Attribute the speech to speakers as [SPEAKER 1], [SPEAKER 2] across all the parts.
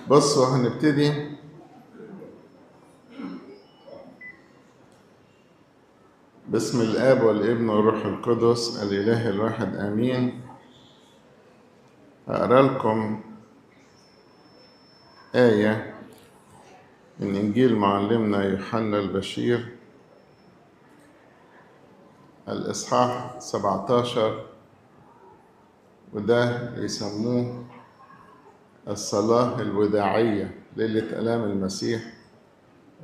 [SPEAKER 1] بصوا هنبتدي باسم الآب والابن والروح القدس الإله الواحد آمين. هقرأ لكم آية من إنجيل معلمنا يوحنا البشير الإصحاح 17، وده يسموه الصلاة الوداعية ليلة آلام المسيح.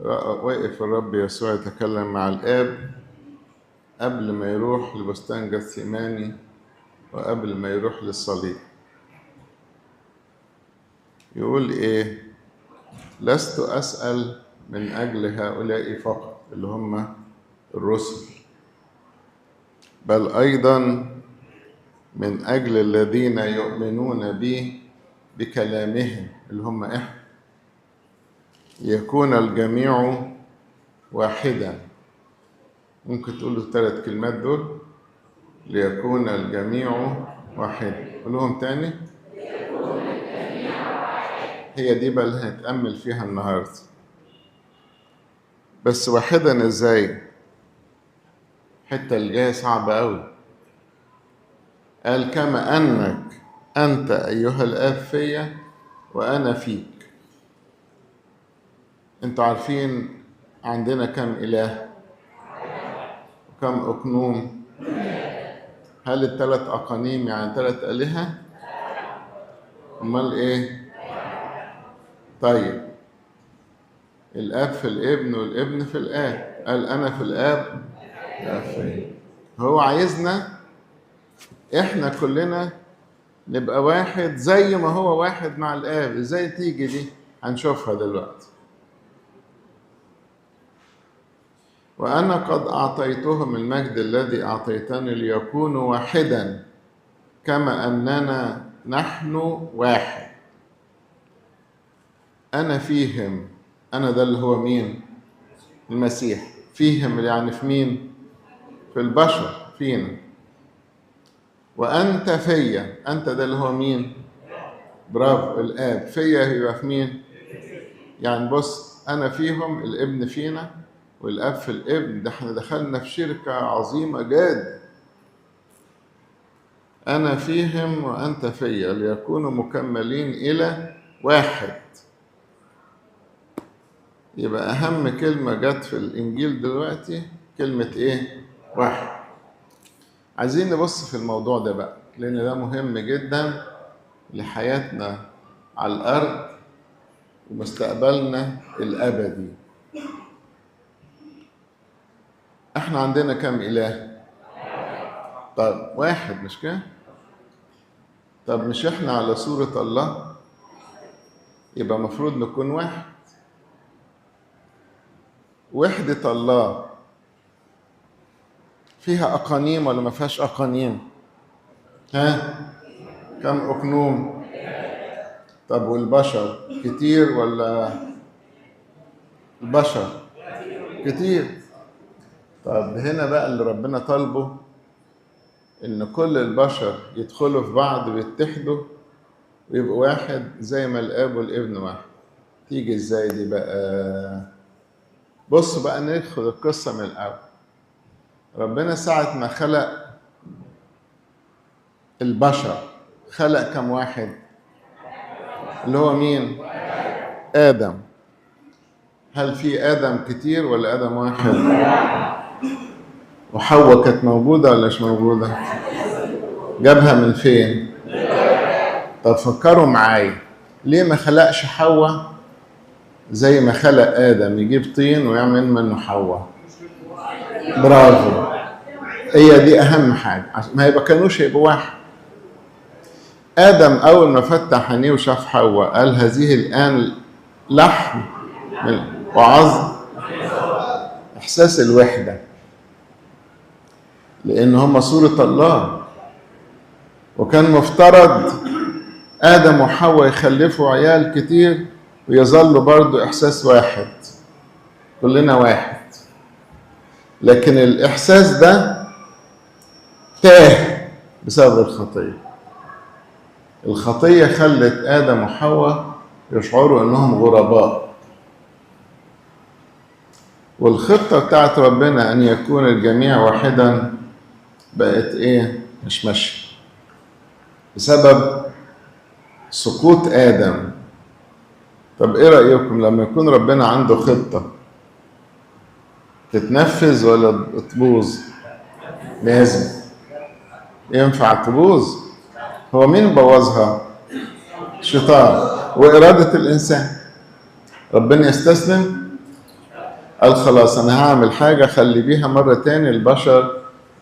[SPEAKER 1] وقف الرب يسوع يتكلم مع الآب قبل ما يروح لبستان جثيماني وقبل ما يروح للصليب. يقول إيه؟ لست أسأل من أجل هؤلاء فقط اللي هم الرسل، بل أيضا من أجل الذين يؤمنون بي بكلامهم اللي هم إحنا، يكون الجميع واحدا. ممكن تقولوا الثلاث كلمات دول، ليكون الجميع واحدا. قولوهم تاني. هي دي بقى اللي هنتأمل فيها النهاردة. بس واحدا ازاي؟ الحتة اللي جاية صعبة قوي. قال كما أنك أنت أيها الآب فيا وأنا فيك. انتوا عارفين عندنا كم إله وكم أقنوم؟ هل الثلاث أقانيم يعني 3 آلهة؟ أمال إيه؟ طيب الآب في الابن والابن في الآب. قال أنا في الآب الآب فيا. هو عايزنا إحنا كلنا نبقى واحد زي ما هو واحد مع الآب. إزاي تيجي دي؟ هنشوفها دلوقتي. وأنا قد أعطيتهم المجد الذي أعطيتني ليكونوا واحدا كما أننا نحن واحد. أنا فيهم. أنا ده اللي هو مين؟ المسيح. فيهم يعني في مين؟ في البشر فينا. وأنت فيا. أنت ده اللي هو مين؟ برافو، الآب. فيا يبقى في مين؟ يعني بص، أنا فيهم، الابن فينا، والآب في الابن. ده احنا دخلنا في شركة عظيمة جدا. أنا فيهم وأنت فيا ليكونوا مكملين إلى واحد. يبقى أهم كلمة جت في الإنجيل دلوقتي كلمة إيه؟ واحد. عايزين نبص في الموضوع ده بقى، لأن ده مهم جدا لحياتنا على الأرض ومستقبلنا الأبدي. احنا عندنا كم إله؟ طب واحد مش كده؟ طب مش احنا على صورة الله؟ يبقى مفروض نكون واحد. وحدة الله فيها أقانيم ولا ما فيهاش أقانيم؟ ها؟ كم أقنوم؟ طب والبشر كتير ولا؟ البشر كتير. طب هنا بقى اللي ربنا طالبه إن كل البشر يدخلوا في بعض ويتحدوا ويبقوا واحد زي ما الآب والابن واحد. تيجي إزاي دي بقى؟ بصوا بقى ندخل القصة من الأول. ربنا ساعة ما خلق البشر خلق كم واحد؟ اللي هو مين؟ آدم. هل في آدم كتير ولا آدم واحد؟ وحواء كانت موجودة ولا مش موجودة؟ جابها من فين؟ طب فكروا معايا، ليه ما خلقش حواء زي ما خلق آدم؟ يجيب طين ويعمل منه حواء. برافو، هي دي أهم حاجة. ما يبقى كانوش يبقوا واحد. آدم أول ما فتح عينيه وشاف حواء قال هذه الآن لحم وعظم. إحساس الوحدة، لأن هم صورة الله، وكان مفترض آدم وحواء يخلفوا عيال كتير ويظلوا برضو إحساس واحد، كلنا واحد. لكن الإحساس ده تاه بسبب الخطية. الخطية خلت آدم وحواء يشعروا انهم غرباء. والخطة بتاعت ربنا ان يكون الجميع واحدا بقت ايه؟ مش ماشية بسبب سقوط آدم. طب ايه رأيكم لما يكون ربنا عنده خطة تتنفذ ولا تبوظ؟ لازم ينفع تبوظ. هو مين بوظها؟ الشيطان وإرادة الإنسان. ربنا يستسلم؟ قال خلاص أنا هعمل حاجة خلي بيها مرة تاني البشر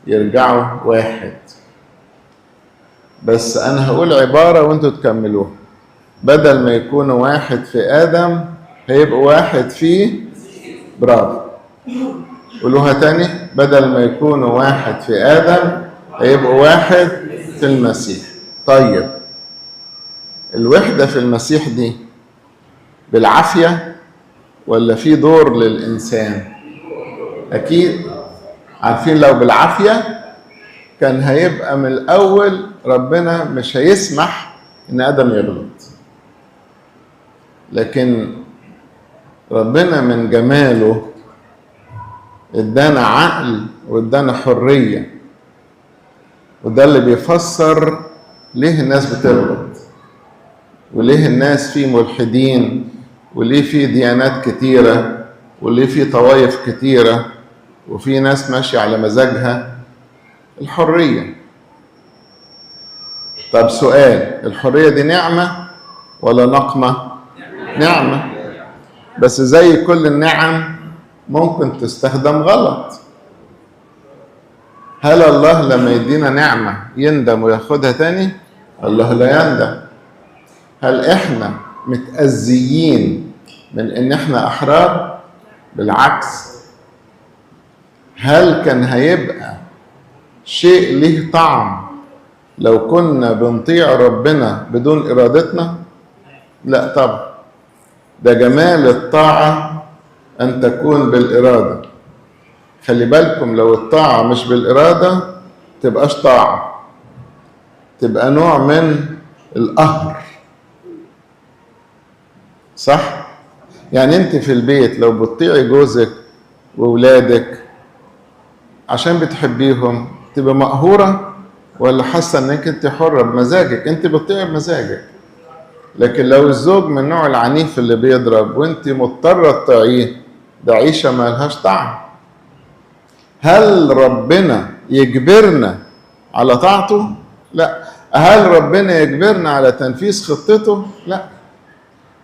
[SPEAKER 1] يرجعوا واحد. بس أنا هقول عبارة وأنتوا تكملوها. بدل ما يكونوا واحد في آدم هيبقوا واحد في برافو. قولوها تاني. بدل ما يكونوا واحد في آدم هيبقوا واحد في المسيح. طيب الوحدة في المسيح دي بالعافية ولا في دور للإنسان؟ أكيد عارفين لو بالعافية كان هيبقى من الأول ربنا مش هيسمح إن آدم يغلط. لكن ربنا من جماله ادانا عقل وادانا حرية. وده اللي بيفسر ليه الناس بتغلط، وليه الناس فيه ملحدين، وليه فيه ديانات كتيرة، وليه فيه طوائف كتيرة، وفي ناس ماشية على مزاجها. الحرية. طب سؤال، الحرية دي نعمة ولا نقمة؟ نعمة. بس زي كل النعم ممكن تستخدم غلط. هل الله لما يدينا نعمة يندم وياخدها تاني؟ الله لا يندم. هل احنا متأذيين من ان احنا احرار؟ بالعكس. هل كان هيبقى شيء له طعم لو كنا بنطيع ربنا بدون ارادتنا؟ لا طبعا. ده جمال الطاعة ان تكون بالارادة. خلي بالكم لو الطاعة مش بالارادة تبقاش طاعة، تبقى نوع من القهر. صح؟ يعني انت في البيت لو بتطيعي جوزك وولادك عشان بتحبيهم تبقى مقهورة ولا حاسة انك انت حرة بمزاجك؟ انت بتطيعي بمزاجك. لكن لو الزوج من النوع العنيف اللي بيضرب وانت مضطرة تطيعيه، ده عيشة ما لهاش طعم. هل ربنا يجبرنا على طاعته؟ لا. هل ربنا يجبرنا على تنفيذ خطته؟ لا.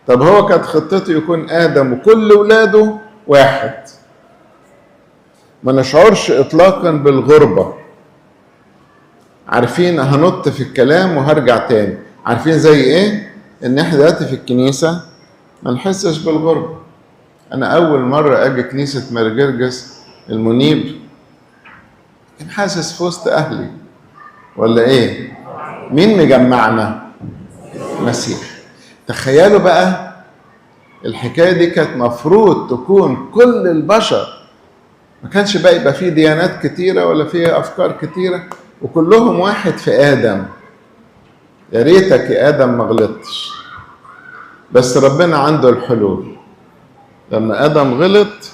[SPEAKER 1] طب هو كانت خطته يكون آدم وكل ولاده واحد، ما نشعرش إطلاقا بالغربة. عارفين هنط في الكلام وهرجع تاني. عارفين زي إيه؟ إن إحنا دلوقتي في الكنيسة ما نحسش بالغربة. أنا أول مرة أجي كنيسة مرجرجس المنيب كان حاسس في وسط أهلي ولا إيه؟ مين مجمعنا؟ مسيح. تخيلوا بقى الحكاية دي كانت مفروض تكون كل البشر، ما كانش بقى يبقى فيه ديانات كتيرة ولا فيه أفكار كتيرة وكلهم واحد في آدم. يا ريتك يا آدم ما غلطتش. بس ربنا عنده الحلول. لما آدم غلط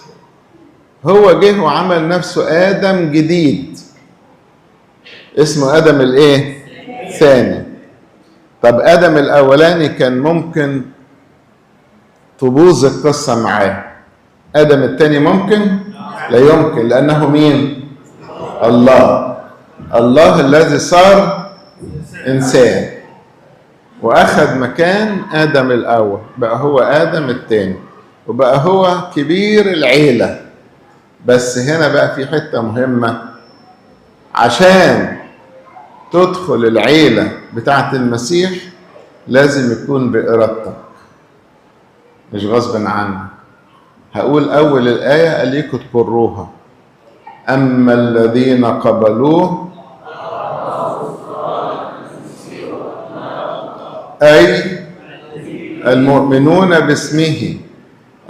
[SPEAKER 1] هو جه وعمل نفسه آدم جديد اسمه آدم الإيه؟ ثاني. طب آدم الأولاني كان ممكن تبوظ القصة معاه. آدم الثاني ممكن؟ لا يمكن. لأنه مين؟ الله. الله الذي صار إنسان وأخذ مكان آدم الأول، بقى هو آدم الثاني وبقى هو كبير العيلة. بس هنا بقى في حتة مهمة. عشان تدخل العيلة بتاعت المسيح لازم يكون بإرادتك مش غصب عنك. هقول أول الآية أليكوا تقروها. أما الذين قبلوه أي المؤمنون باسمه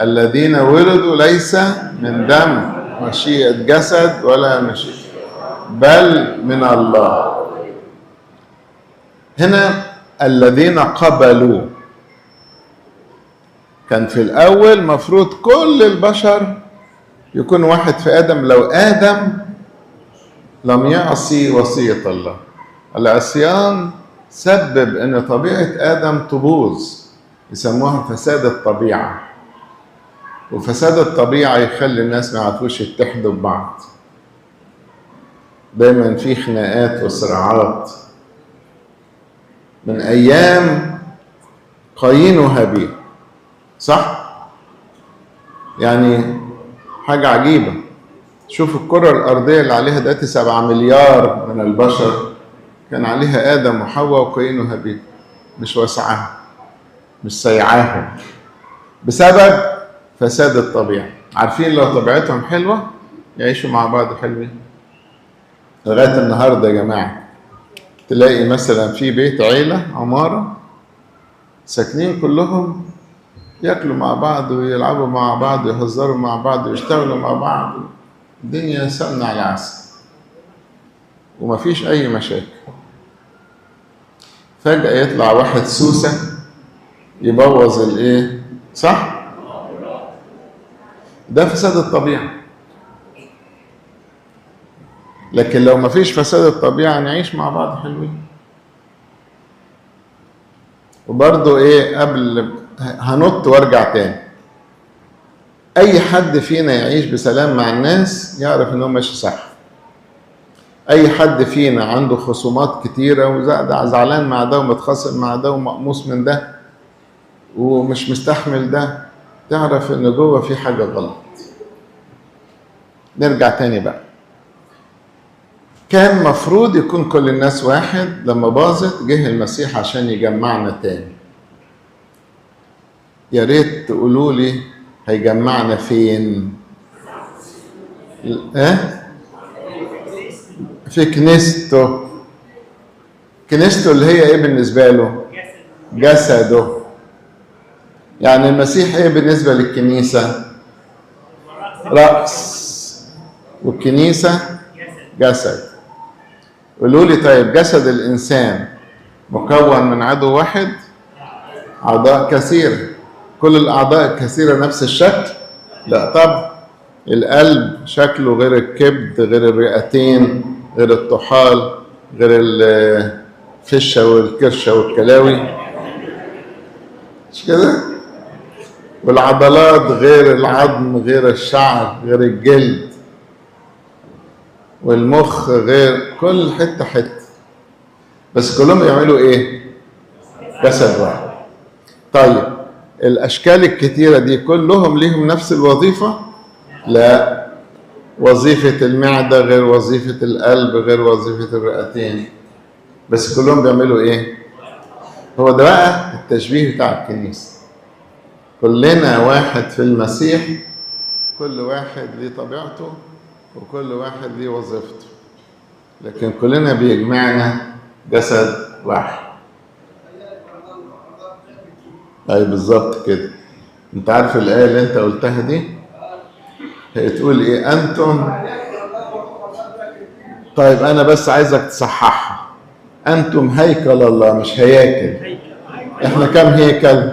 [SPEAKER 1] الذين ولدوا ليس من دم مشيئة جسد ولا مشيئة بل من الله. هنا الذين قبلوا. كان في الأول مفروض كل البشر يكون واحد في آدم، لو آدم لم يعصي وصية الله. العصيان سبب ان طبيعة آدم تبوظ، يسموها فساد الطبيعة. وفساد الطبيعة يخلي الناس ما يعرفوش يتحدوا ببعض، دايما في خناقات وصراعات من أيام قايين وهابيل. صح؟ يعني حاجة عجيبة. شوف الكرة الأرضية اللي عليها دلوقتي 7 مليار من البشر، كان عليها آدم وحواء وقايين وهابيل، مش واسعاهم، مش سيعاهم، بسبب فساد الطبيعة. عارفين لو طبيعتهم حلوة يعيشوا مع بعض حلوين. لغاية النهاردة يا جماعة تلاقي مثلا في بيت عيلة عمارة ساكنين كلهم ياكلوا مع بعض ويلعبوا مع بعض ويهزروا مع بعض ويشتغلوا مع بعض، الدنيا سمنة على عسل ومفيش أي مشاكل. فجأة يطلع واحد سوسة يبوظ الإيه؟ صح؟ ده فساد الطبيعة. لكن لو مفيش فساد الطبيعة نعيش مع بعض حلوين. وبرضو إيه، قبل هنط وارجع تاني، أي حد فينا يعيش بسلام مع الناس يعرف إنه ماشي صح. أي حد فينا عنده خصومات كتيرة وده زعلان مع ده ومتخاصم مع ده ومقموص من ده ومش مستحمل ده، تعرف إن جوه في حاجة غلط. نرجع تاني بقى. كان مفروض يكون كل الناس واحد، لما باظت جه المسيح عشان يجمعنا تاني. يا ريت تقولوا لي هيجمعنا فين؟ في كنيسته. كنيسته اللي هي ايه بالنسبة له؟ جسده. يعني المسيح ايه بالنسبة للكنيسة؟ رأس، والكنيسة جسد. قولوا لي طيب، جسد الإنسان مكون من عضو واحد؟ أعضاء كثيرة. كل الأعضاء الكثيرة نفس الشكل؟ لا طب. القلب شكله غير الكبد، غير الرئتين، غير الطحال، غير الفشة والكرشة والكلاوي، مش كده؟ والعضلات غير العظم، غير الشعر، غير الجلد، والمخ غير، كل حتة حتة، بس كلهم يعملوا ايه؟ جسد واحد. طيب الاشكال الكتيرة دي كلهم ليهم نفس الوظيفة؟ لا، وظيفة المعدة غير وظيفة القلب غير وظيفة الرئتين، بس كلهم بيعملوا ايه؟ هو ده بقى التشبيه بتاع الكنيسة. كلنا واحد في المسيح، كل واحد ليه طبيعته وكل واحد ليه وظيفته، لكن كلنا بيجمعنا جسد واحد. اي بالظبط كده. انت عارف الآية اللي انت قلتها دي هي تقول ايه؟ انتم، طيب انا بس عايزك تصححها. انتم هيكل الله، مش هياكل. احنا كم هيكل؟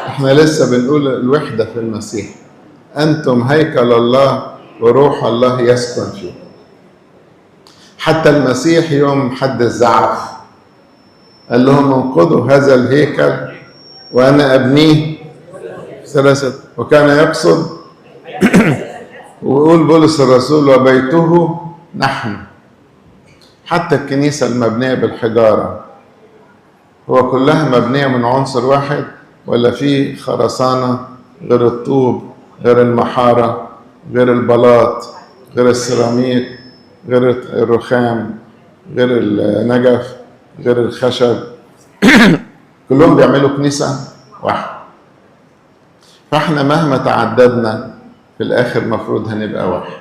[SPEAKER 1] احنا لسه بنقول الوحدة في المسيح. انتم هيكل الله وروح الله يسكن فيه. حتى المسيح يوم حد الزعف قال لهم انقضوا هذا الهيكل وانا ابنيه ثلاثة، وكان يقصد ويقول بولس الرسول وبيته نحن. حتى الكنيسة المبنية بالحجارة هو كلها مبنية من عنصر واحد ولا في خرسانة غير الطوب غير المحارة غير البلاط غير السيراميك غير الرخام غير النجف غير الخشب؟ كلهم بيعملوا كنيسة واحدة. فاحنا مهما تعددنا في الاخر مفروض هنبقى واحد.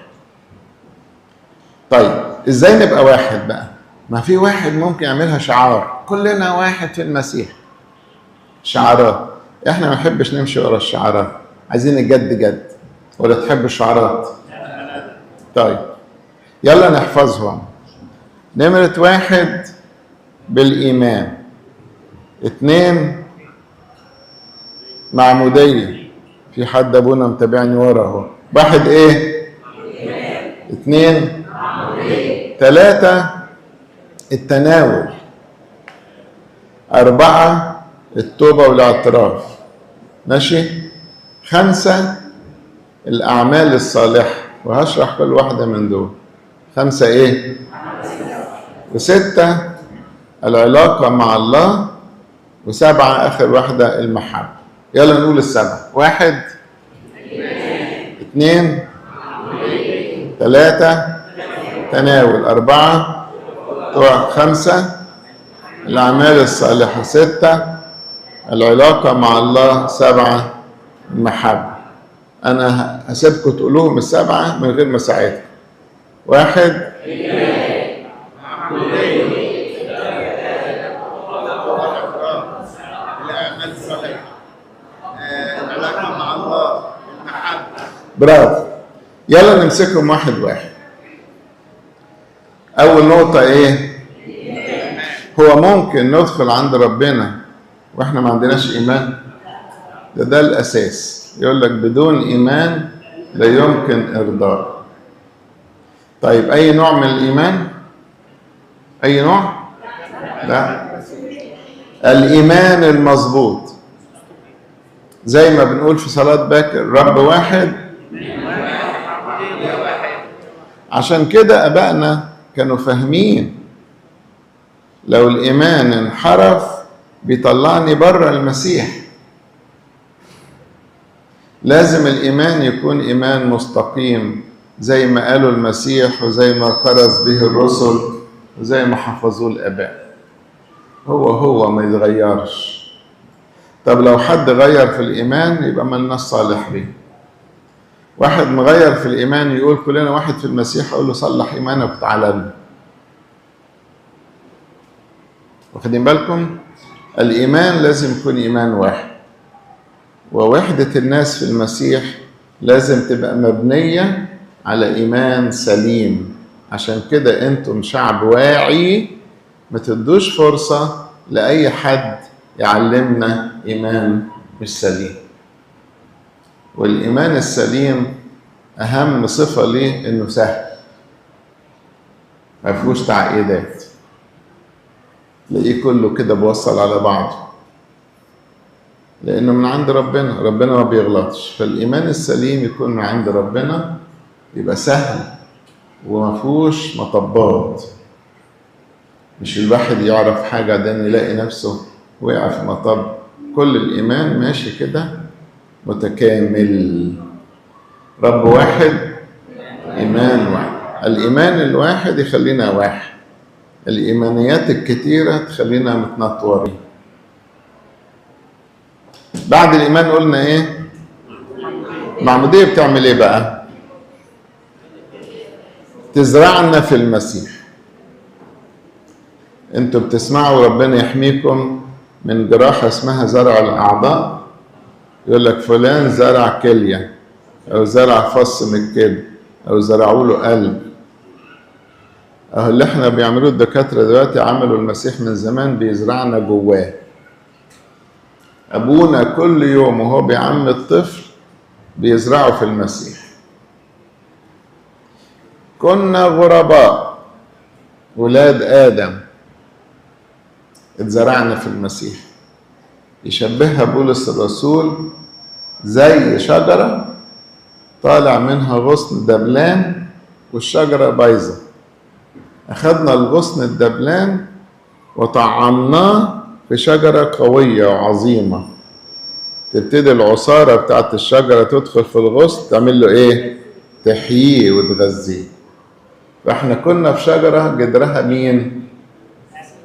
[SPEAKER 1] طيب ازاي نبقى واحد بقى؟ ما في واحد ممكن يعملها شعار، كلنا واحد في المسيح، شعارات. احنا ما نحبش نمشي ورا الشعارات، عايزين الجد جد. ولا تحب الشعارات؟ طيب يلا نحفظهم. نمرة 1 بالإيمان، 2 معمودية. في حد ابونا متابعني ورا اهو. واحد ايه؟ 2 3 التناول. 4 التوبة والاعتراف. ماشي. 5 الأعمال الصالحة، وهشرح كل واحدة من دول. 5 إيه؟ 6 العلاقة مع الله. 7 آخر واحدة المحبة. يلا نقول 7. 1 2 3 تناول. 4 5 الأعمال الصالحة. 6 العلاقة مع الله. 7 المحبة. أنا هسيبكم تقولوهم 7 من غير ما أساعدكم. 1
[SPEAKER 2] الأعمال الصالحة، العلاقة مع الله، المحبة.
[SPEAKER 1] برافو. يلا نمسكهم واحد واحد. أول نقطة إيه؟ هو ممكن ندخل عند ربنا وإحنا ما عندناش إيمان؟ ده الأساس. يقول لك بدون إيمان لا يمكن إرضاء. طيب أي نوع من الإيمان؟ أي نوع؟ لا، الإيمان المظبوط. زي ما بنقول في صلاة باكر رب واحد. عشان كده أبائنا كانوا فاهمين لو الإيمان انحرف بيطلعني بره المسيح. لازم الإيمان يكون إيمان مستقيم زي ما قالوا المسيح وزي ما كرز به الرسل وزي ما حفظوه الآباء. هو ما يتغيرش. طب لو حد غير في الإيمان يبقى ملناش صالح بيه. واحد مغير في الإيمان يقول كلنا واحد في المسيح، أقول له صلح إيمانك وتعالى لنا. واخدين بالكم؟ الإيمان لازم يكون إيمان واحد، ووحدة الناس في المسيح لازم تبقى مبنية على إيمان سليم. عشان كده أنتم شعب واعي، ما تدوش فرصة لأي حد يعلمنا إيمان مش سليم. والإيمان السليم أهم صفة ليه إنه سهل، ما فيهوش تعقيدات، تلاقيه كله كده بوصل على بعضه، لأنه من عند ربنا. ربنا ما بيغلطش. فالإيمان السليم يكون من عند ربنا، يبقى سهل وما فيهوش مطبات. مش الواحد يعرف حاجة دان يلاقي نفسه وقع في مطب. كل الإيمان ماشي كده متكامل. رب واحد، إيمان واحد. الإيمان الواحد يخلينا واحد. الإيمانيات الكتيرة تخلينا متنطورين. بعد الإيمان قلنا إيه؟ المعمودية بتعمل إيه بقى؟ تزرعنا في المسيح. أنتوا بتسمعوا ربنا يحميكم من جراحة اسمها زرع الأعضاء. يقول لك فلان زرع كلية، أو زرع فص من الكلى، أو زرعوا له قلب. أهو اللي احنا بيعملوه الدكاترة دلوقتي عملوا المسيح من زمان، بيزرعنا جواه. أبونا كل يوم وهو بيعمل الطفل بيزرعه في المسيح. كنا غرباء ولاد آدم، اتزرعنا في المسيح. يشبهها بولس الرسول زي شجرة طالع منها غصن دبلان والشجرة بايظة. أخذنا الغصن الدبلان وطعمناه في شجرة قوية وعظيمة. تبتدي العصارة بتاعت الشجرة تدخل في الغصن تعمل له إيه؟ تحييه وتغذيه. فإحنا كنا في شجرة جدرها مين؟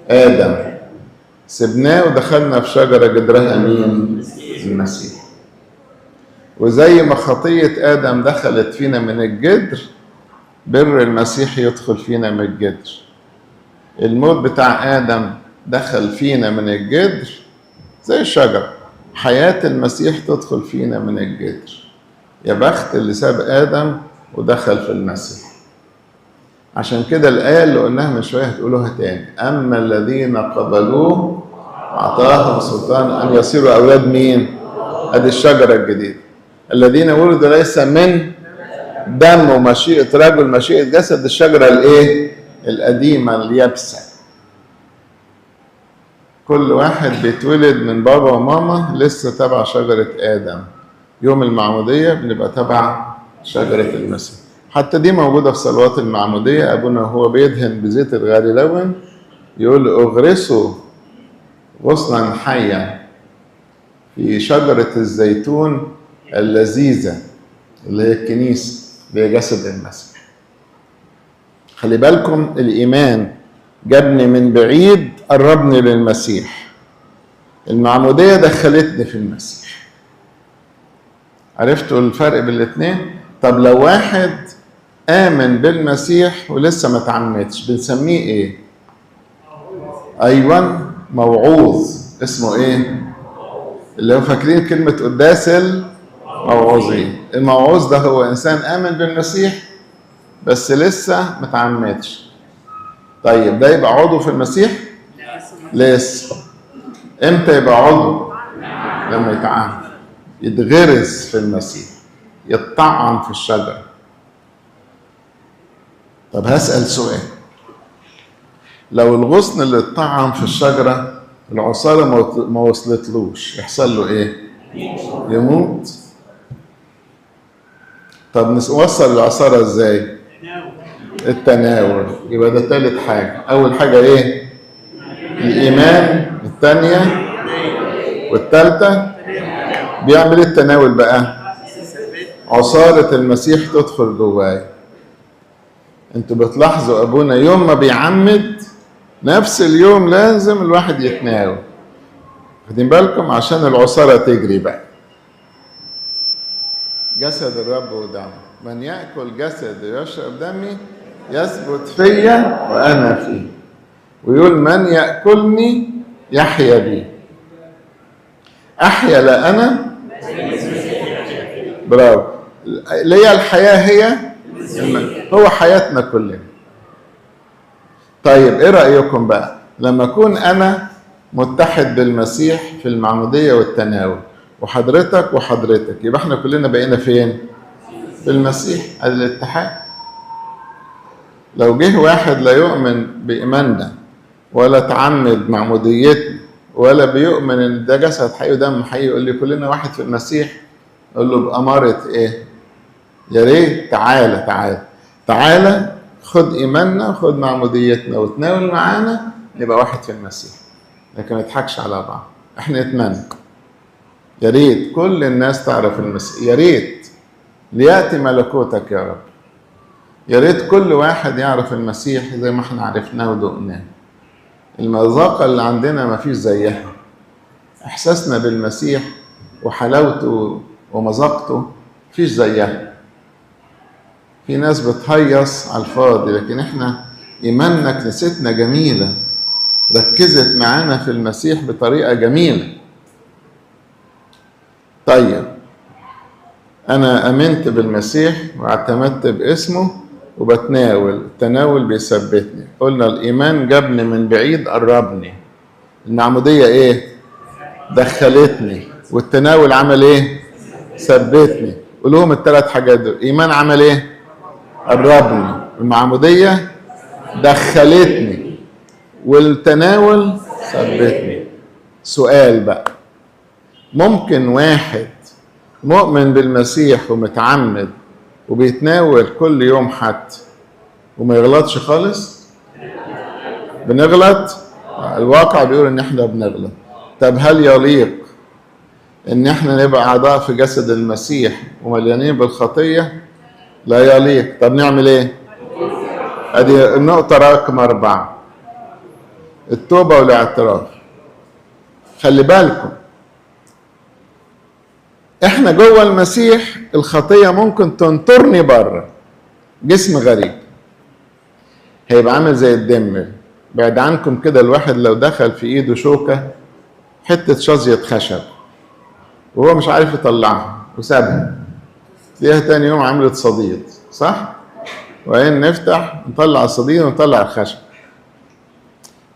[SPEAKER 1] آدم. سبناه ودخلنا في شجرة جدرها مين؟ المسيح. وزي ما خطية آدم دخلت فينا من الجدر، بر المسيح يدخل فينا من الجدر. الموت بتاع آدم دخل فينا من الجدر زي الشجرة. حياة المسيح تدخل فينا من الجدر. يا بخت اللي ساب آدم ودخل في المسيح. عشان كده الآية اللي قلناها من شوية هتقولوها تاني. أما الذين قبلوه أعطاهم سلطان أن يصيروا أولاد مين؟ ادي الشجرة الجديدة. الذين ولدوا ليس من دم ومشيئة رجل مشيئة جسد، الشجرة الايه؟ القديمة اليابسة. كل واحد بيتولد من بابا وماما لسه تبع شجرة آدم. يوم المعمودية بنبقى تبع شجرة المسيح. حتى دي موجودة في صلوات المعمودية. أبونا هو بيدهن بزيت الغالي لون يقول اغرسوا غصنا حيا في شجرة الزيتون اللذيذة اللي هي الكنيسة، اللي هي جسد المسيح. خلي بالكم، الإيمان جابني من بعيد قربني للمسيح. المعمودية دخلتني في المسيح. عرفتوا الفرق بين الاثنين؟ طب لو واحد آمن بالمسيح ولسه ما تعمدش بنسميه ايه؟ أيوة، موعوظ. اسمه ايه؟ اللي هو فاكرين كلمة قداس الموعوظين. الموعوظ ده هو إنسان آمن بالمسيح بس لسه ما تعمدش. طيب ده يبقى عضو في المسيح؟ لسه. امتى يبقى عضو؟ لما يتعامل، يتغرس في المسيح، يتطعم في الشجرة. طب هسأل سؤال، لو الغصن اللي اتطعم في الشجرة العصارة ما وصلتلوش يحصل له ايه؟ يموت. طب نوصل العصارة ازاي؟ التناول. يبقى ده ثالث حاجة. أول حاجة إيه؟ الإيمان. الثانية والثالثة بيعمل التناول بقى. عصارة المسيح تدخل جواي. انتوا بتلاحظوا أبونا يوم ما بيعمد نفس اليوم لازم الواحد يتناول. واخدين بالكم؟ عشان العصارة تجري بقى. جسد الرب ودمه، من يأكل جسدي ويشرب دمي يثبت فيا وأنا فيه. ويقول من يأكلني يحيا بي. أحيا لا أنا، برافو. ليا الحياة هي هو حياتنا كلنا. طيب إيه رأيكم بقى لما أكون أنا متحد بالمسيح في المعمودية والتناول، وحضرتك وحضرتك، يبقى احنا كلنا بقينا فين؟ في المسيح. هذا الاتحاد. لو جه واحد لا يؤمن بإيماننا ولا تعمد معموديتنا ولا بيؤمن ان ده جسد حي ودم حي، يقول لي كلنا واحد في المسيح، اقول له بأمارة ايه؟ يا ريت تعالى تعالى تعالى خد ايماننا، خد معموديتنا وتناول معانا، نبقى واحد في المسيح. لكن ما نضحكش على بعض. احنا نتمنى يا ريت كل الناس تعرف المسيح، يا ريت ليأتي ملكوتك يا رب. يا ريت كل واحد يعرف المسيح زي ما احنا عرفناه ودقناه. المذاقة اللي عندنا ما فيش زيها. احساسنا بالمسيح وحلاوته ومذاقته فيش زيها. في ناس بتهيص على الفاضي، لكن احنا ايماننا كنيستنا جميلة، ركزت معانا في المسيح بطريقة جميلة. طيب انا امنت بالمسيح واعتمدت باسمه وبتناول. التناول بيثبتني. قلنا الايمان جابني من بعيد قربني. المعمودية ايه؟ دخلتني. والتناول عمل ايه؟ ثبتني. قولهم الثلاث حاجات دول. ايمان عمل ايه؟ قربني. المعمودية دخلتني. والتناول ثبتني. سؤال بقى، ممكن واحد مؤمن بالمسيح ومتعمد وبيتناول كل يوم حتى وما يغلطش خالص؟ بنغلط. الواقع بيقول ان احنا بنغلط. طب هل يليق ان احنا نبقى اعضاء في جسد المسيح ومليانين بالخطية؟ لا يليق. طب نعمل ايه؟ ادي النقطة رقم 4، التوبة والاعتراف. خلي بالكم، احنا جوه المسيح الخطية ممكن تنطرني بره. جسم غريب هيبقى عامل زي الدم. بعد عنكم كده، الواحد لو دخل في ايده شوكة، حتة شظية خشب، وهو مش عارف يطلعها وسابها، تلاقيها تاني يوم عملت صديد، صح؟ وبعدين نفتح نطلع الصديد ونطلع الخشب.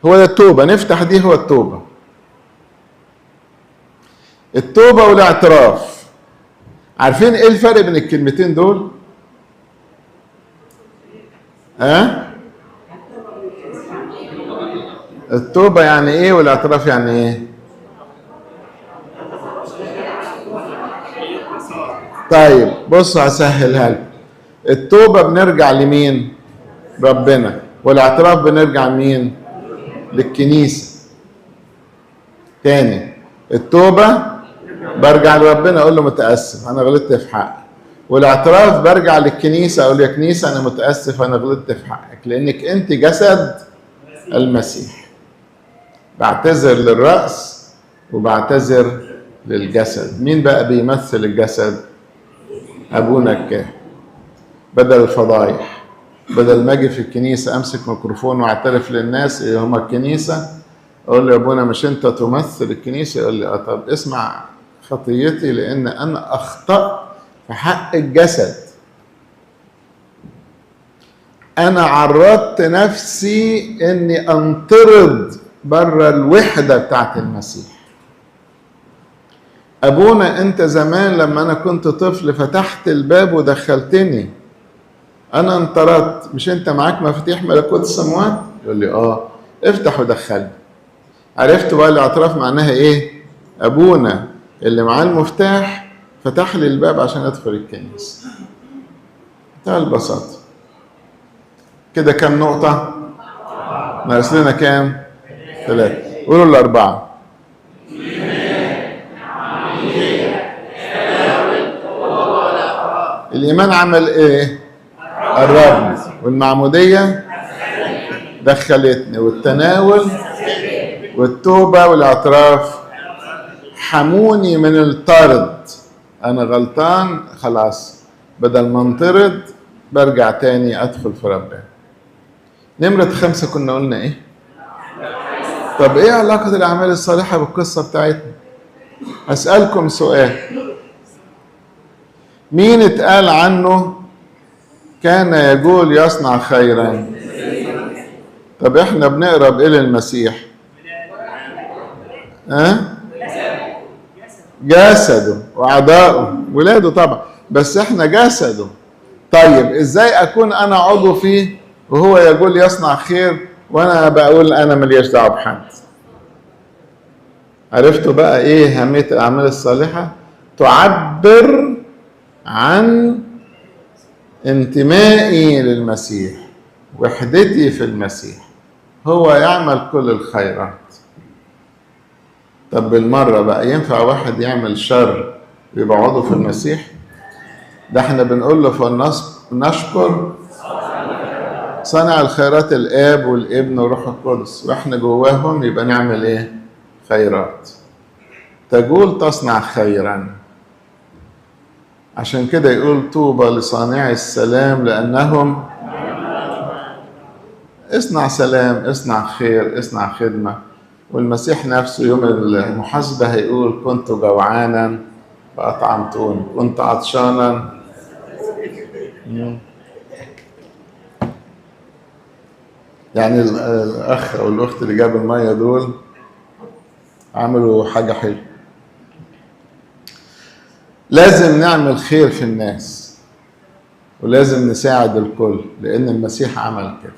[SPEAKER 1] هو ده التوبة. نفتح دي هو التوبة. التوبة والاعتراف. عارفين ايه الفرق بين الكلمتين دول؟ التوبة يعني ايه والاعتراف يعني ايه؟ طيب بصوا هسهلها لكم. التوبة بنرجع لمين؟ ربنا. والاعتراف بنرجع لمين؟ للكنيسة. تاني، التوبة برجع لربنا اقول له متأسف انا غلطت في حقك، والاعتراف برجع للكنيسة اقول يا كنيسة انا متأسف انا غلطت في حقك، لانك انت جسد المسيح. بعتذر للرأس وبعتذر للجسد. مين بقى بيمثل الجسد؟ ابونا الكاهن. بدل الفضايح، بدل ما اجي في الكنيسة امسك ميكروفون واعترف للناس ايه هما الكنيسة، اقول له يا ابونا مش انت تمثل الكنيسة؟ يقول لي طب اسمع خطيتي، لان انا اخطأت في حق الجسد. انا عرضت نفسي اني انطرد بره الوحدة بتاعت المسيح. ابونا انت زمان لما انا كنت طفل فتحت الباب ودخلتني، انا انطردت، مش انت معاك مفاتيح ملكوت السماوات؟ يقول لي افتح ودخلني. عرفت بقى الاعتراف معناها ايه؟ ابونا اللي معاه المفتاح فتح لي الباب عشان ادخل الكنيسة. بتاع البساطة كده. كام نقطة؟ ناقص لنا كام؟ 3. قولوا الأربعة. الإيمان عمل إيه؟ قربني، والمعمودية دخلتني، والتناول والتوبة والاعتراف حموني من الطرد. أنا غلطان خلاص، بدل ما انطرد برجع تاني أدخل في ربنا. نمرة 5 كنا قلنا إيه؟ طب إيه علاقة الأعمال الصالحة بالقصة بتاعتنا؟ أسألكم سؤال. مين اتقال عنه كان يقول يصنع خيرا؟ طب إحنا بنقرب إيه للمسيح؟ جسده وأعضاؤه، ولاده طبعا، بس إحنا جسده. طيب إزاي أكون أنا عضو فيه وهو يقول يصنع خير وأنا بقول أنا ملياش دعوة بحد؟ عرفتوا بقى إيه أهمية الأعمال الصالحة؟ تعبر عن انتمائي للمسيح، وحدتي في المسيح. هو يعمل كل الخيرات. طب بالمرة بقى ينفع واحد يعمل شر ويبقى عضو في المسيح؟ ده احنا بنقول له فلنشكر صانع الخيرات الآب والابن والروح القدس، واحنا جواهم يبقى نعمل ايه؟ خيرات. تقول تصنع خيرا. عشان كده يقول طوبى لصانعي السلام لأنهم اصنع سلام، اصنع خير، اصنع خدمة. والمسيح نفسه يوم المحاسبة هيقول كنت جوعانا فأطعمتوني، كنت عطشانا. يعني الأخ أو الأخت اللي جاب المية دول عملوا حاجة حلوة. لازم نعمل خير في الناس، ولازم نساعد الكل، لأن المسيح عمل كده.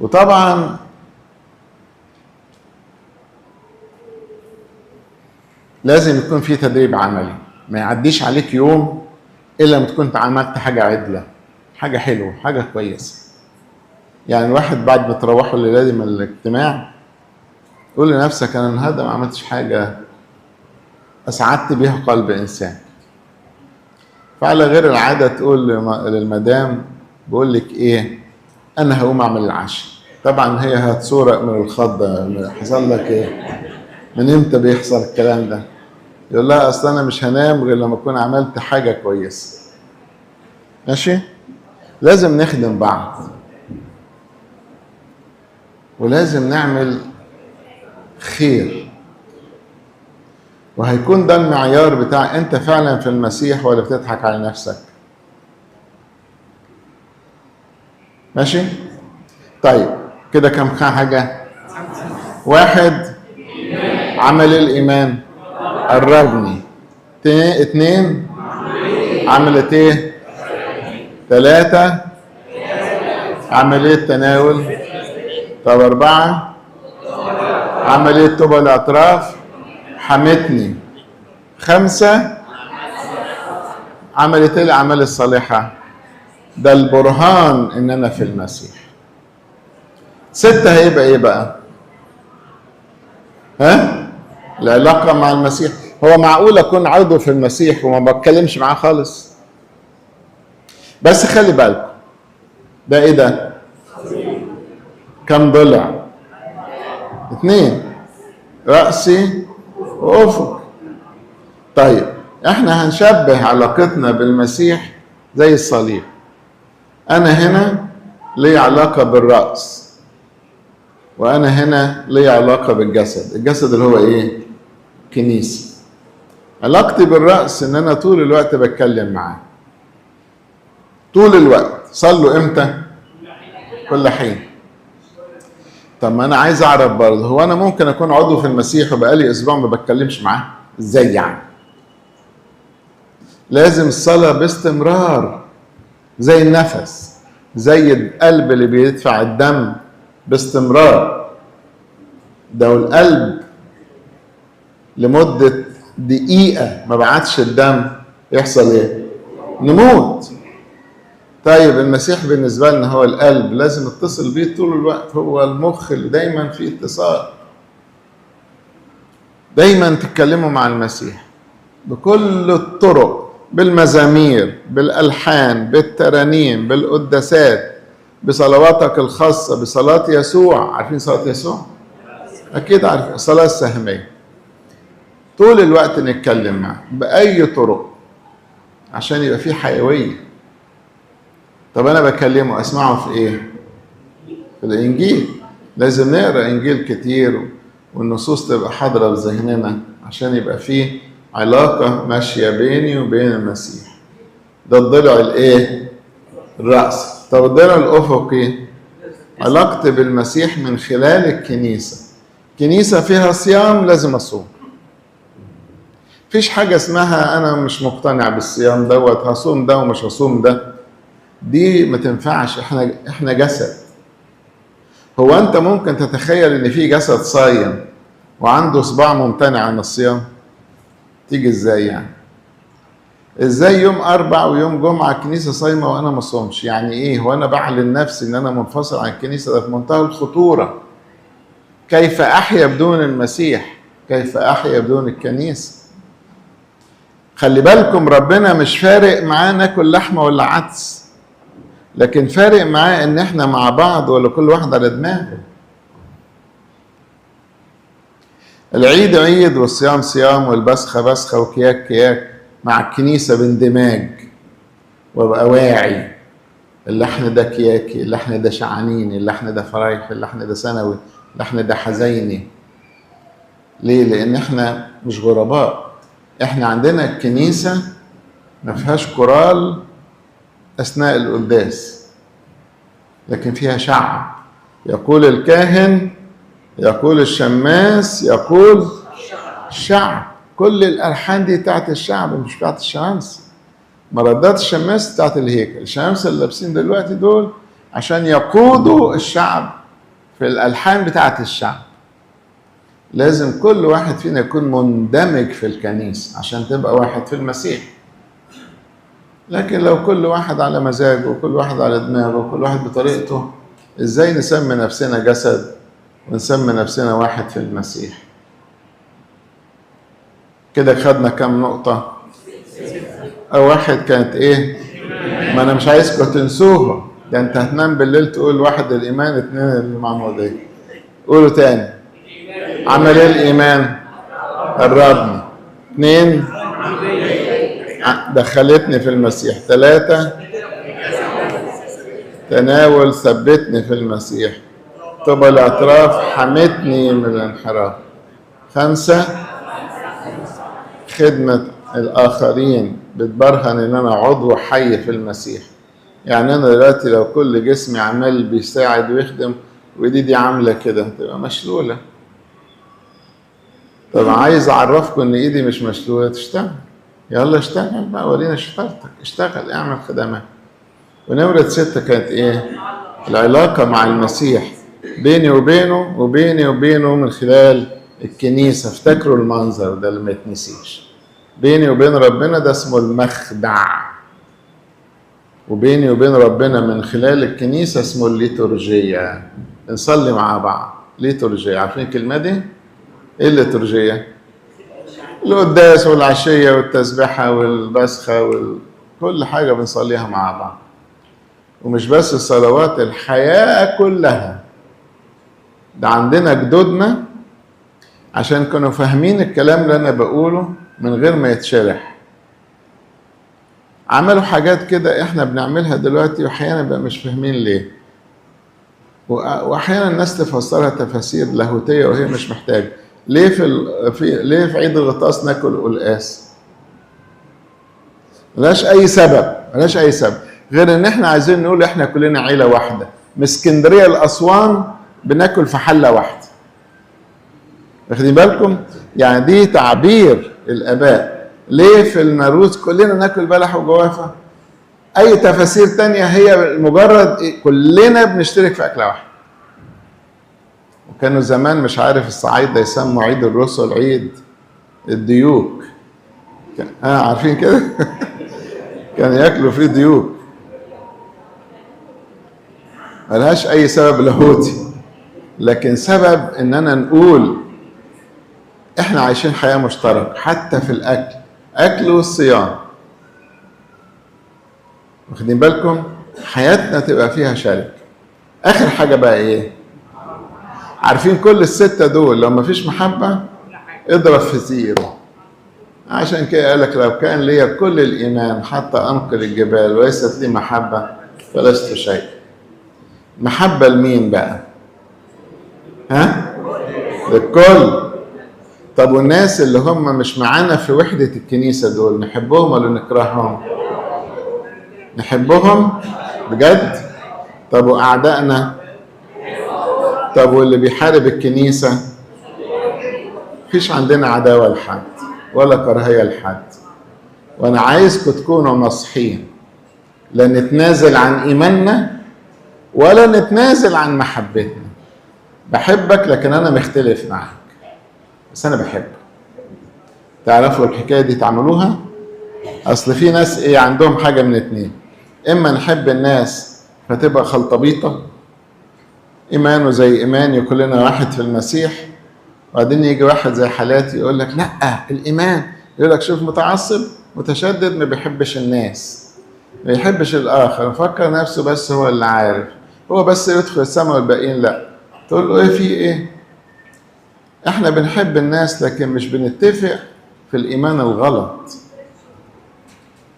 [SPEAKER 1] وطبعا لازم يكون في تدريب عملي. ما يعديش عليك يوم إلا ما تكون عملت حاجة عدلة، حاجة حلوة، حاجة كويسة. يعني الواحد بعد ما تروحوا الليلة دي من الاجتماع قول لنفسك أنا النهارده ما عملتش حاجة أسعدت بيها قلب إنسان. فعلى غير العادة تقول للمدام بقول لك إيه، أنا هقوم أعمل العشاء. طبعا هي هتصورق من الخضة، حصل لك إيه؟ من إمتى بيحصل الكلام ده؟ يقول لها أصل أنا مش هنام غير لما أكون عملت حاجة كويسة. ماشي؟ لازم نخدم بعض، ولازم نعمل خير، وهيكون ده المعيار بتاع انت فعلا في المسيح ولا بتضحك على نفسك. ماشي؟ طيب كده كم حاجة؟ 1 عمل الإيمان، قربني. 2 عملت ايه؟ 3 عملية تناول. طب 4 عملية طوبى الاطراف حمتني. 5 عملت ايه الاعمال الصالحة؟ ده البرهان ان انا في المسيح. 6 هيبقى ايه بقى؟ ها؟ العلاقة مع المسيح. هو معقول اكون عضو في المسيح وما بتكلمش معاه خالص؟ بس خلي بالكم، ده ايه ده؟ كم ضلع؟ 2، رأسي وأفق. طيب احنا هنشبه علاقتنا بالمسيح زي الصليب. انا هنا لي علاقة بالرأس، وانا هنا لي علاقة بالجسد. الجسد اللي هو ايه؟ كنيسة. علاقتي بالرأس ان انا طول الوقت بتكلم معاه، طول الوقت. صلوا امتى؟ كل حين. طب ما انا عايز اعرف برضه، هو انا ممكن اكون عضو في المسيح وبقالي اسبوع ما بتكلمش معاه؟ ازاي يعني؟ لازم الصلاة باستمرار، زي النفس، زي القلب اللي بيدفع الدم باستمرار. ده القلب لمدة دقيقة ما بعتش الدم يحصل ايه؟ نموت. طيب المسيح بالنسبة لنا هو القلب، لازم اتصل بيه طول الوقت. هو المخ اللي دايما فيه اتصال. دايما تتكلموا مع المسيح بكل الطرق، بالمزامير، بالألحان، بالترانيم، بالقداسات، بصلواتك الخاصة، بصلاة يسوع. عارفين صلاة يسوع؟ أكيد عارفين. الصلاة السهمية. طول الوقت نتكلم معه بأي طرق عشان يبقى فيه حيوية. طب أنا بكلمه أسمعه في إيه؟ في الإنجيل. لازم نقرأ إنجيل كتير والنصوص تبقى حاضرة في ذهننا عشان يبقى فيه علاقة ماشية بيني وبين المسيح. ده الضلع الإيه؟ الرأس. طب الضلع الأفقي علاقتي بالمسيح من خلال الكنيسة. كنيسة فيها صيام لازم أصوم. فيش حاجة اسمها أنا مش مقتنع بالصيام دوت هصوم ده ومش هصوم ده. دي ما تنفعش. احنا جسد. هو أنت ممكن تتخيل إن في جسد صايم وعنده صباع ممتنع عن الصيام؟ تيجي إزاي يعني؟ إزاي يوم 4 ويوم جمعة الكنيسة صايمة وأنا ما صومش؟ يعني إيه؟ هو أنا بعلن نفسي إن أنا منفصل عن الكنيسة؟ ده في منتهى الخطورة. كيف أحيا بدون المسيح؟ كيف أحيا بدون الكنيسة؟ خلي بالكم، ربنا مش فارق معاه ناكل لحمة ولا عدس، لكن فارق معاه ان احنا مع بعض ولا كل واحد على دماغه. العيد عيد والصيام صيام والبسخة بسخة وكياك كياك. مع الكنيسة باندماج وابقى واعي. اللحن ده كياكي، اللحن ده شعانيني، اللحن ده فرايح، اللحن ده سنوي، اللحن ده حزيني. ليه؟ لان احنا مش غرباء. احنا عندنا الكنيسة ما فيهاش كورال اثناء القداس، لكن فيها شعب. يقول الكاهن، يقول الشماس، يقول الشعب. كل الالحان دي بتاعت الشعب مش بتاعت الشمامسه. مردات الشماس بتاعت الهيكل. الشمامسه اللي لابسين دلوقتي دول عشان يقودوا الشعب في الالحان بتاعت الشعب. لازم كل واحد فينا يكون مندمج في الكنيسه عشان تبقى واحد في المسيح. لكن لو كل واحد على مزاجه وكل واحد على دماغه وكل واحد بطريقته، ازاي نسمي نفسنا جسد ونسمي نفسنا واحد في المسيح؟ كده خدنا كم نقطة؟ أو واحد كانت إيه؟ ما أنا مش عايزكم تنسوها. ده أنت هتنام بالليل تقول 1 الإيمان، 2 المعمودية. قولوا تاني. عمل إيه الإيمان؟ قربني. 2 دخلتني في المسيح. 3 تناول ثبتني في المسيح. طوبى الاعتراف حمتني من الانحراف. 5 خدمة الآخرين بتبرهن إن أنا عضو حي في المسيح. يعني أنا دلوقتي لو كل جسمي عمال بيساعد ويخدم وإيدي دي عاملة كده تبقى مشلولة. طب عايز اعرفكم ان ايدي مش مشلوله، تشتغل. يلا اشتغل بقى، ورينا شطارتك، اشتغل، اعمل خدمات. ونمرة 6 كانت ايه؟ العلاقة مع المسيح بيني وبينه وبيني وبينه من خلال الكنيسة. افتكروا المنظر ده اللي ما يتنسيش. بيني وبين ربنا ده اسمه المخدع، وبيني وبين ربنا من خلال الكنيسة اسمه الليتورجية. نصلي مع بعض ليتورجية. عارفين الكلمة دي؟ ايه الليتورجية؟ القداس والعشية والتسبيحة والبسخة كل حاجة بنصليها مع بعض. ومش بس الصلوات، الحياة كلها. ده عندنا جدودنا عشان كانوا فاهمين الكلام اللي أنا بقوله من غير ما يتشرح، عملوا حاجات كده إحنا بنعملها دلوقتي وأحيانا بقى مش فاهمين ليه. وأحيانا الناس تفسرها تفاسير لاهوتية وهي مش محتاجة. ليه ليه في عيد الغطاس ناكل قلقاس؟ ملاش أي سبب غير ان احنا عايزين نقول احنا كلنا عيله واحده. من اسكندريه لاسوان بناكل في حله واحده. واخدين بالكم؟ يعني دي تعبير الاباء. ليه في الناروز كلنا ناكل بلح وجوافه؟ اي تفاسير تانية هي مجرد كلنا بنشترك في اكله واحده. وكانوا زمان مش عارف الصعايده يسموا عيد الرسل عيد الديوك. عارفين كده؟ كانوا ياكلوا فيه ديوك. ملهاش اي سبب لاهوتي، لكن سبب اننا نقول احنا عايشين حياة مشتركة حتى في الاكل، اكل والصيام. واخدين بالكم؟ حياتنا تبقى فيها شركة. اخر حاجة بقى ايه؟ عارفين كل ال6 دول لو مفيش محبة اضرب في 0. عشان كده قالك لو كان ليا كل الايمان حتى انقل الجبال وليست لي محبة فلست شيء. محبة لمين بقى؟ للكل. طب والناس اللي هم مش معانا في وحدة الكنيسة دول نحبهم ولا نكرههم؟ نحبهم بجد. طب وأعدائنا؟ طب واللي بيحارب الكنيسة؟ مفيش عندنا عداوة لحد ولا كراهية لحد. وأنا عايزكم تكونوا ناصحين، لا نتنازل عن إيماننا ولا نتنازل عن محبتنا. بحبك لكن أنا مختلف معك، بس أنا بحبك. تعرفوا الحكاية دي تعملوها؟ أصل في ناس إيه عندهم حاجة من 2: إما نحب الناس فتبقى خلطبيطة، إيمانه زي إيماني وكلنا واحد في المسيح، وبعدين يجي واحد زي حالاتي يقول لك لا الإيمان، يقول لك شوف متعصب متشدد ما بيحبش الناس، ما يحبش الآخر، مفكر نفسه بس هو اللي عارف، هو بس يدخل السماء والباقيين لا. تقول له ايه في ايه؟ احنا بنحب الناس لكن مش بنتفق في الإيمان الغلط.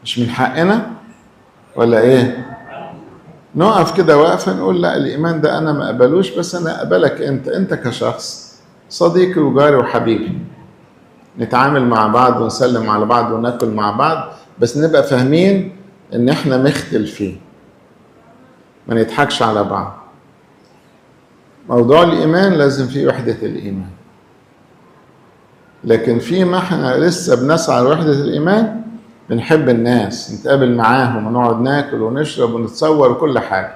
[SPEAKER 1] مش من حقنا ولا ايه؟ نقف كده واقفة نقول لا الإيمان ده أنا ما أقبلوش، بس أنا أقبلك أنت كشخص صديقي وجاري وحبيبي. نتعامل مع بعض ونسلم على بعض وناكل مع بعض، بس نبقى فاهمين إن إحنا مختلفين، ما نضحكش على بعض. موضوع الإيمان لازم فيه وحدة الإيمان، لكن فيما إحنا لسه بنسعى لوحدة الإيمان بنحب الناس، نتقابل معاهم ونقعد ناكل ونشرب ونتصور وكل حاجة.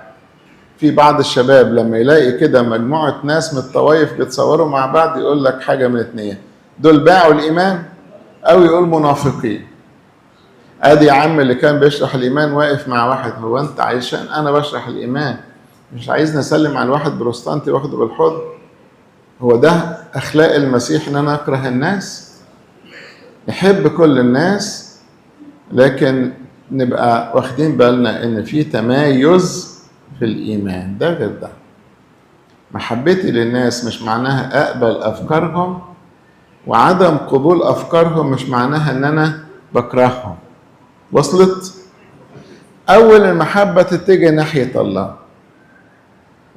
[SPEAKER 1] في بعض الشباب لما يلاقي كده مجموعة ناس من الطوائف بيتصوروا مع بعض يقول لك حاجة من 2: دول باعوا الإيمان، أو يقول منافقين. ادي يا عم اللي كان بيشرح الإيمان واقف مع واحد، هو أنت عشان أنا بشرح الإيمان مش عايز نسلم على واحد بروستانتي واخده بالحضن؟ هو ده أخلاق المسيح إن أنا أكره الناس؟ نحب كل الناس لكن نبقى واخدين بالنا إن في تمايز في الإيمان، ده غير ده. محبتي للناس مش معناها أقبل أفكارهم، وعدم قبول أفكارهم مش معناها إن أنا بكرههم. وصلت؟ أول المحبة تتجه ناحية الله،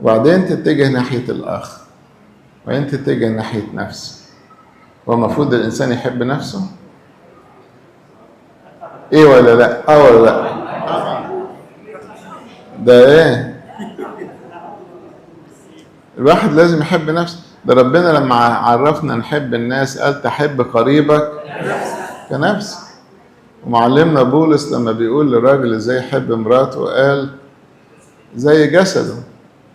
[SPEAKER 1] وبعدين تتجه ناحية الآخر، وبعدين تتجه ناحية نفسه. هو المفروض الإنسان يحب نفسه؟ إيه ولا لأ؟ ولا لأ؟ ده إيه؟ الواحد لازم يحب نفسه. ده ربنا لما عرفنا نحب الناس قال تحب قريبك كنفسك. ومعلمنا بولس لما بيقول للراجل ازاي يحب مراته قال زي جسده،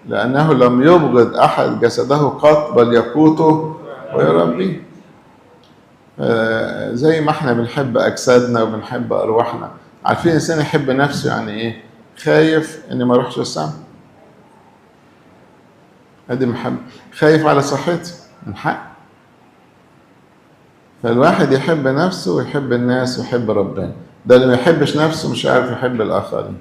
[SPEAKER 1] لأنه لم يبغض أحد جسده قط بل يقوته ويربيه. زي ما احنا بنحب أجسادنا وبنحب أرواحنا، عارفين الإنسان يحب نفسه يعني إيه؟ خايف إني ما أروحش السما. أدي محب، خايف على صحتي من حق. فالواحد يحب نفسه ويحب الناس ويحب ربنا. ده اللي ما يحبش نفسه مش عارف يحب الآخرين.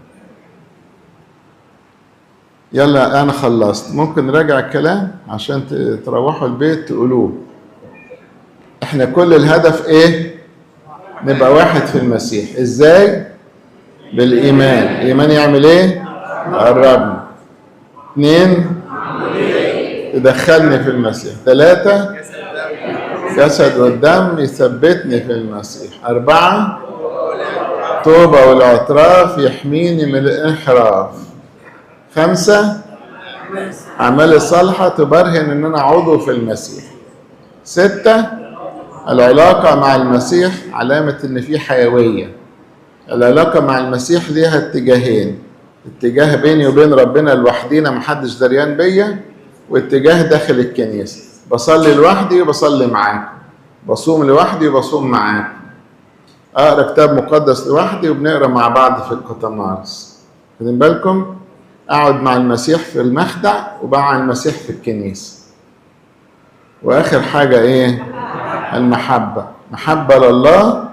[SPEAKER 1] يلا أنا خلصت، ممكن نراجع الكلام عشان تروحوا البيت تقولوه. إحنا كل الهدف إيه؟ نبقى واحد في المسيح. إزاي؟ بالإيمان. الإيمان يعمل إيه؟ يقربنا. 2 تدخلني في المسيح. 3 جسد والدم يثبتني في المسيح. 4 توبة والاعتراف يحميني من الانحراف. 5 أعمال الصالحة تبرهن إن أنا عضو في المسيح. 6 العلاقة مع المسيح علامة إن في حيوية. العلاقة مع المسيح ليها اتجاهين، اتجاه بيني وبين ربنا لوحدينا محدش دريان بيا، واتجاه داخل الكنيسة. بصلي لوحدي وبصلي معاكم، بصوم لوحدي وبصوم معاكم، أقرأ كتاب مقدس لوحدي وبنقرأ مع بعض في القطمارس. خدين بالكم؟ أقعد مع المسيح في المخدع ومع المسيح في الكنيسة. وآخر حاجة إيه؟ المحبة. محبة لله،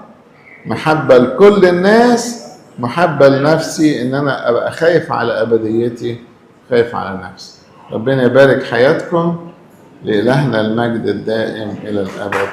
[SPEAKER 1] محبة لكل الناس، محبة لنفسي إن أنا أبقى خايف على أبديتي، خايف على نفسي. ربنا يبارك حياتكم. لإلهنا المجد الدائم إلى الأبد.